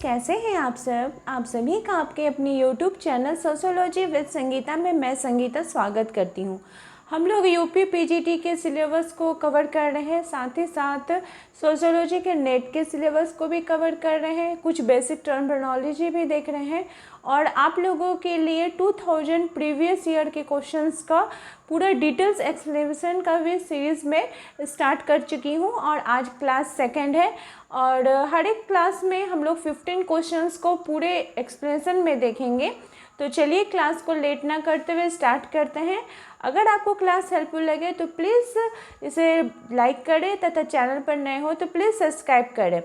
कैसे हैं आप सब? आप सभी का आपके अपनी YouTube channel sociology with Sangeeta में मैं संगीता स्वागत करती हूँ। हम लोग यूपी पीजीटी के सिलेबस को कवर कर रहे हैं, साथ ही साथ सोशियोलॉजी के नेट के सिलेबस को भी कवर कर रहे हैं, कुछ बेसिक टर्मिनोलॉजी भी देख रहे हैं और आप लोगों के लिए 2000 प्रीवियस ईयर के क्वेश्चंस का पूरा डिटेल्स एक्सप्लेनेशन का भी सीरीज़ में स्टार्ट कर चुकी हूँ और आज क्लास सेकंड है और हर एक क्लास में हम लोग 15 क्वेश्चंस को पूरे एक्सप्लेनेशन में देखेंगे। तो चलिए क्लास को लेट ना करते हुए स्टार्ट करते हैं। अगर आपको क्लास हेल्पफुल लगे तो प्लीज़ इसे लाइक करें तथा चैनल पर नए हो तो प्लीज़ सब्सक्राइब करें।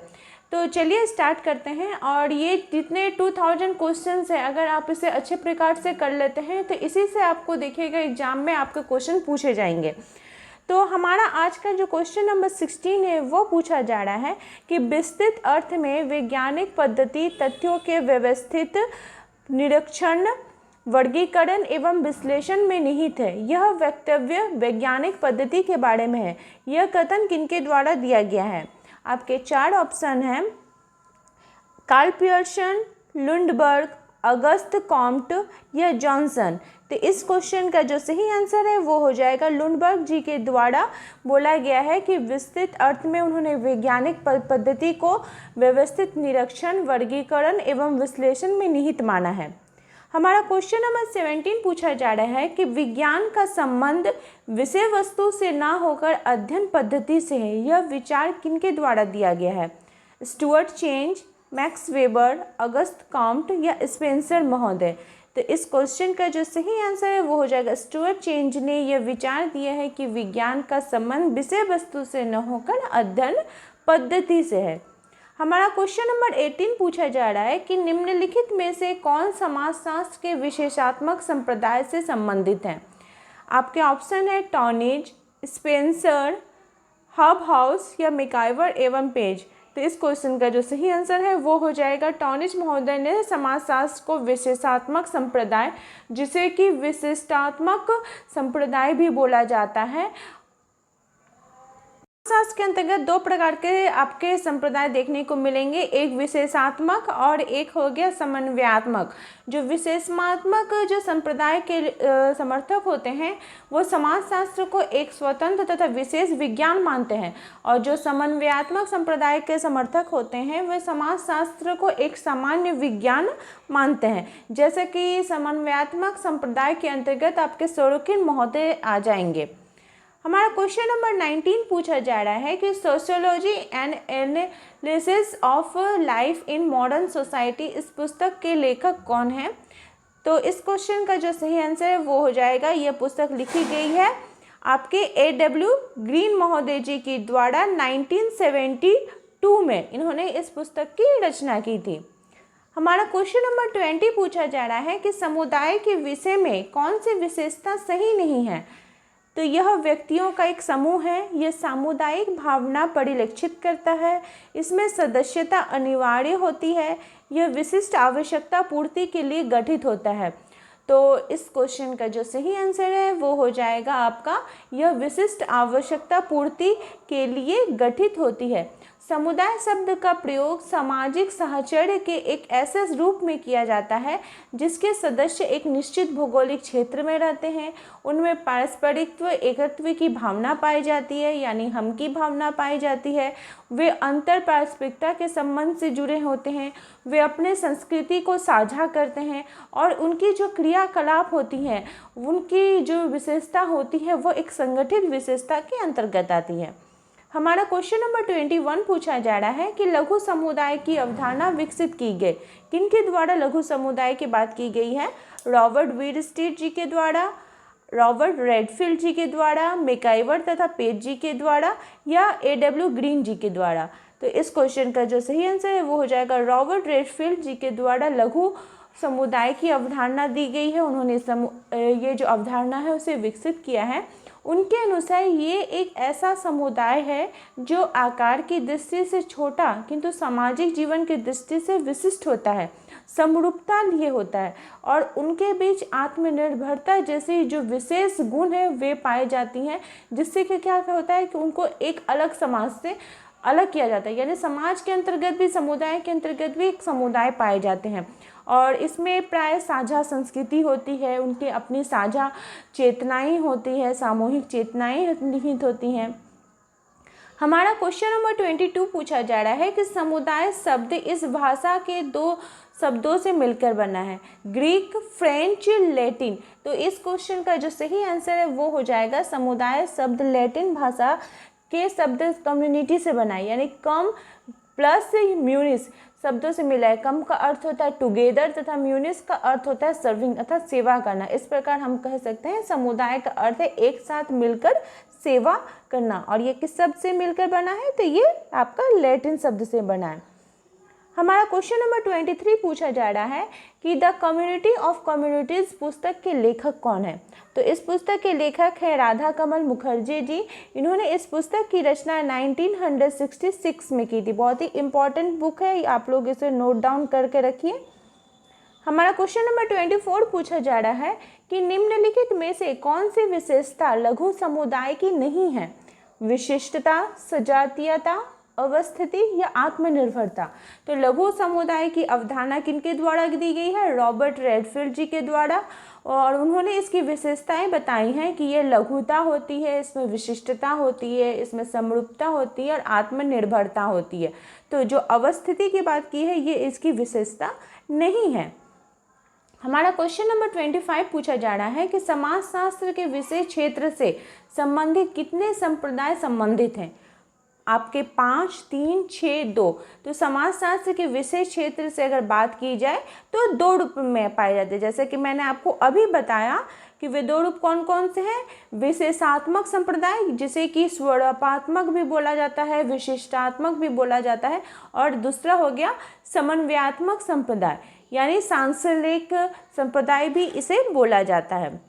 तो चलिए स्टार्ट करते हैं। और ये जितने 2000 क्वेश्चंस हैं, अगर आप इसे अच्छे प्रकार से कर लेते हैं तो इसी से आपको देखिएगा एग्जाम में आपके क्वेश्चन पूछे जाएंगे। तो हमारा आज का जो क्वेश्चन नंबर 16 है वो पूछा जा रहा है कि विस्तृत अर्थ में वैज्ञानिक पद्धति तथ्यों के व्यवस्थित निरीक्षण, वर्गीकरण एवं विश्लेषण में निहित है। यह वक्तव्य वैज्ञानिक पद्धति के बारे में है। यह कथन किनके द्वारा दिया गया है? आपके 4 ऑप्शन हैं, Karl Pearson, Lundberg, Auguste Comte या जॉनसन। तो इस क्वेश्चन का जो सही आंसर है वो हो जाएगा लुंडबर्ग जी के द्वारा बोला गया है कि विस्तृत अर्थ में उन्होंने वैज्ञानिक पद्धति को व्यवस्थित निरीक्षण, वर्गीकरण एवं विश्लेषण में निहित माना है। हमारा क्वेश्चन नंबर 17 पूछा जा रहा है कि विज्ञान का संबंध विषय वस्तु से ना होकर अध्ययन पद्धति से है। यह विचार किनके द्वारा दिया गया है? Stuart change, max weber, Auguste Comte या स्पेंसर महोदय। तो इस क्वेश्चन का जो सही आंसर है वो हो जाएगा स्टुअर्ट चेंज ने यह विचार दिया है कि विज्ञान का संबंध विषय वस्तु से न होकर अध्ययन पद्धति से है। हमारा क्वेश्चन नंबर 18 पूछा जा रहा है कि निम्नलिखित में से कौन समाजशास्त्र के विशेषात्मक संप्रदाय से संबंधित है? आपके ऑप्शन है टॉनिज, स्पेंसर, हॉबहाउस या मैकआइवर एवं पेज। तो इस क्वेश्चन का जो सही आंसर है वो हो जाएगा टॉनिज महोदय ने समाजशास्त्र को विशेषात्मक संप्रदाय, जिसे कि विशिष्टात्मक संप्रदाय भी बोला जाता है। समाजशास्त्र के अंतर्गत 2 प्रकार के आपके संप्रदाय देखने को मिलेंगे, एक विशेषात्मक और एक हो गया समन्वयात्मक। जो विशेषात्मक जो संप्रदाय के समर्थक होते हैं वो समाजशास्त्र को एक स्वतंत्र तथा विशेष विज्ञान मानते हैं और जो समन्वयात्मक संप्रदाय के समर्थक होते हैं वे समाजशास्त्र को एक सामान्य विज्ञान मानते हैं। जैसे कि समन्वयात्मक संप्रदाय के अंतर्गत आपके सोरोकिन महोदय आ जाएंगे। हमारा क्वेश्चन नंबर 19 पूछा जा रहा है कि sociology and analysis of life in modern society, इस पुस्तक के लेखक कौन है? तो इस क्वेश्चन का जो सही आंसर है वो हो जाएगा, यह पुस्तक लिखी गई है आपके A.W. ग्रीन महोदय जी के द्वारा 1972 में। इन्होंने इस पुस्तक की रचना की थी। हमारा क्वेश्चन नंबर 20 पूछा जा रहा है कि समुदाय के विषय में कौन सी विशेषता सही नहीं है? तो यह व्यक्तियों का एक समूह है, यह सामुदायिक भावना परिलक्षित करता है, इसमें सदस्यता अनिवार्य होती है, यह विशिष्ट आवश्यकता पूर्ति के लिए गठित होता है। तो इस क्वेश्चन का जो सही आंसर है वो हो जाएगा आपका, यह विशिष्ट आवश्यकता पूर्ति के लिए गठित होती है। समुदाय शब्द का प्रयोग सामाजिक साहचर्य के एक ऐसे रूप में किया जाता है जिसके सदस्य एक निश्चित भौगोलिक क्षेत्र में रहते हैं, उनमें पारस्परिकत्व, एकत्व की भावना पाई जाती है, यानी हम की भावना पाई जाती है, वे अंतर पारस्परिकता के संबंध से जुड़े होते हैं, वे अपने संस्कृति को साझा करते हैं और उनकी जो क्रियाकलाप होती हैं, उनकी जो विशेषता होती है वो एक संगठित विशेषता के अंतर्गत आती है। हमारा क्वेश्चन नंबर 21 पूछा जा रहा है कि लघु समुदाय की अवधारणा विकसित की गई। किनके द्वारा लघु समुदाय की बात की गई है? रॉबर्ट वीरस्टीट जी के द्वारा, रॉबर्ट रेडफील्ड जी के द्वारा, मैकआइवर तथा पेज जी के द्वारा या A.W. ग्रीन जी के द्वारा। तो इस क्वेश्चन का जो सही आंसर है वो हो जाएगा रॉबर्ट रेडफील्ड जी के द्वारा लघु समुदाय की अवधारणा दी गई है। उन्होंने ये जो अवधारणा है उसे विकसित किया है। उनके अनुसार ये एक ऐसा समुदाय है जो आकार की दृष्टि से छोटा किंतु सामाजिक जीवन की दृष्टि से विशिष्ट होता है, समरूपता लिए होता है और उनके बीच आत्मनिर्भरता जैसी जो विशेष गुण है वे पाए जाती हैं, जिससे कि क्या होता है कि उनको एक अलग समाज से अलग किया जाता है, यानी समाज के अंतर्गत भी, समुदाय के अंतर्गत भी एक समुदाय पाए जाते हैं और इसमें प्राय साझा संस्कृति होती है, उनकी अपनी साझा चेतनाएं होती है, सामूहिक चेतनाएं निहित होती हैं। हमारा क्वेश्चन नंबर 22 पूछा जा रहा है कि समुदाय शब्द इस भाषा के 2 शब्दों से मिलकर बना है, ग्रीक, फ्रेंच, लैटिन। तो इस क्वेश्चन का जो सही आंसर है वो हो जाएगा समुदाय शब्द लैटिन भाषा के शब्द कम्युनिटी से बना है, यानी कम प्लस म्यूनिस शब्दों से मिला है। कम का अर्थ होता है टुगेदर तथा म्यूनिस का अर्थ होता है सर्विंग अर्थात सेवा करना। इस प्रकार हम कह सकते हैं समुदाय का अर्थ है एक साथ मिलकर सेवा करना, और ये किस शब्द से मिलकर बना है, तो ये आपका लैटिन शब्द से बना है। हमारा क्वेश्चन नंबर 23 पूछा जा रहा है कि द कम्युनिटी ऑफ कम्युनिटीज पुस्तक के लेखक कौन है। तो इस पुस्तक के लेखक है राधा कमल मुखर्जी जी। इन्होंने इस पुस्तक की रचना 1966 में की थी। बहुत ही इंपॉर्टेंट बुक है, आप लोग इसे नोट डाउन करके रखिए। हमारा क्वेश्चन नंबर 24 पूछा जा रहा है कि निम्नलिखित में से कौन सी विशेषता लघु समुदाय की नहीं है। विशिष्टता, सजातीयता, अवस्थिति या आत्मनिर्भरता। तो लघु समुदाय की अवधारणा किनके द्वारा दी गई है, रॉबर्ट रेडफील्ड जी के द्वारा, और उन्होंने इसकी विशेषताएं बताई हैं कि ये लघुता होती है, इसमें विशिष्टता होती है, इसमें समरूपता होती है और आत्मनिर्भरता होती है। तो जो अवस्थिति की बात की है ये इसकी विशेषता नहीं है। हमारा क्वेश्चन नंबर 25 पूछा जा रहा है कि समाजशास्त्र के विषय क्षेत्र से संबंधित कितने संप्रदाय संबंधित हैं। आपके 5, 3, 6, 2। तो समाजशास्त्र के विषय क्षेत्र से अगर बात की जाए तो 2 रूप में पाए जाते हैं। जैसे कि मैंने आपको अभी बताया कि वे 2 रूप कौन कौन से हैं। विशेषात्मक संप्रदाय, जिसे कि स्वरूपात्मक भी बोला जाता है, विशिष्टात्मक भी बोला जाता है, और दूसरा हो गया समन्वयात्मक संप्रदाय, यानी सांसारिक संप्रदाय भी इसे बोला जाता है।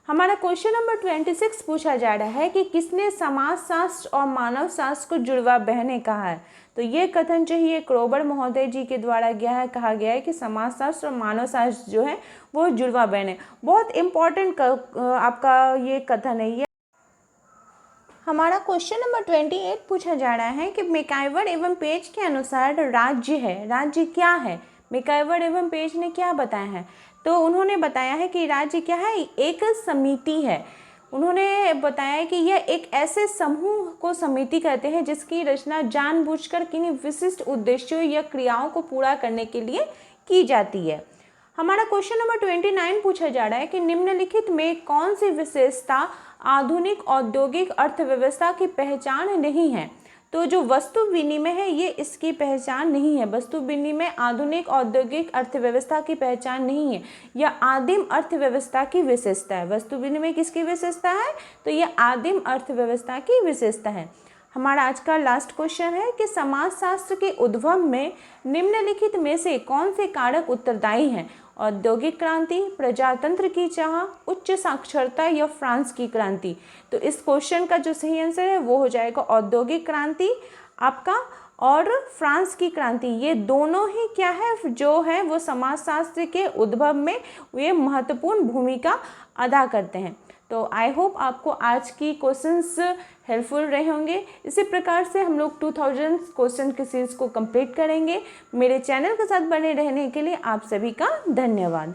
हमारा क्वेश्चन नंबर 26 पूछा जा रहा है कि किसने समाजशास्त्र और मानव शास्त्र को जुड़वा बहनें कहा है। तो ये कथन जो है क्रोबर महोदय जी के द्वारा कहा गया है कि समाजशास्त्र और मानव शास्त्र जो है वो जुड़वा बहनें। बहुत इम्पॉर्टेंट आपका ये कथन है। ये हमारा क्वेश्चन नंबर 28 पूछा जा रहा है कि मैकइवर एवं पेज के अनुसार राज्य है, राज्य क्या है। मैकइवर एवं पेज ने क्या बताया है, तो उन्होंने बताया है कि राज्य क्या है, एक समिति है। उन्होंने बताया कि यह एक ऐसे समूह को समिति कहते हैं जिसकी रचना जानबूझकर किन्हीं विशिष्ट उद्देश्यों या क्रियाओं को पूरा करने के लिए की जाती है। हमारा क्वेश्चन नंबर 29 पूछा जा रहा है कि निम्नलिखित में कौन सी विशेषता आधुनिक औद्योगिक अर्थव्यवस्था की पहचान नहीं है। तो जो वस्तु विनिमय है ये इसकी पहचान नहीं है। वस्तु विनिमय आधुनिक औद्योगिक अर्थव्यवस्था की पहचान नहीं है, यह आदिम अर्थव्यवस्था की विशेषता है। वस्तु विनिमय किसकी विशेषता है, तो यह आदिम अर्थव्यवस्था की विशेषता है। हमारा आज का लास्ट क्वेश्चन है कि समाजशास्त्र के उद्भव में निम्नलिखित में से कौन से कारक उत्तरदायी हैं। औद्योगिक क्रांति, प्रजातंत्र की चाह, उच्च साक्षरता या फ्रांस की क्रांति। तो इस क्वेश्चन का जो सही आंसर है वो हो जाएगा औद्योगिक क्रांति आपका और फ्रांस की क्रांति। ये दोनों ही क्या है, जो है वो समाजशास्त्र के उद्भव में ये महत्वपूर्ण भूमिका अदा करते हैं। तो आई होप आपको आज की क्वेश्चंस हेल्पफुल रहे होंगे। इसी प्रकार से हम लोग 2000 क्वेश्चन की सीरीज को कंप्लीट करेंगे। मेरे चैनल के साथ बने रहने के लिए आप सभी का धन्यवाद।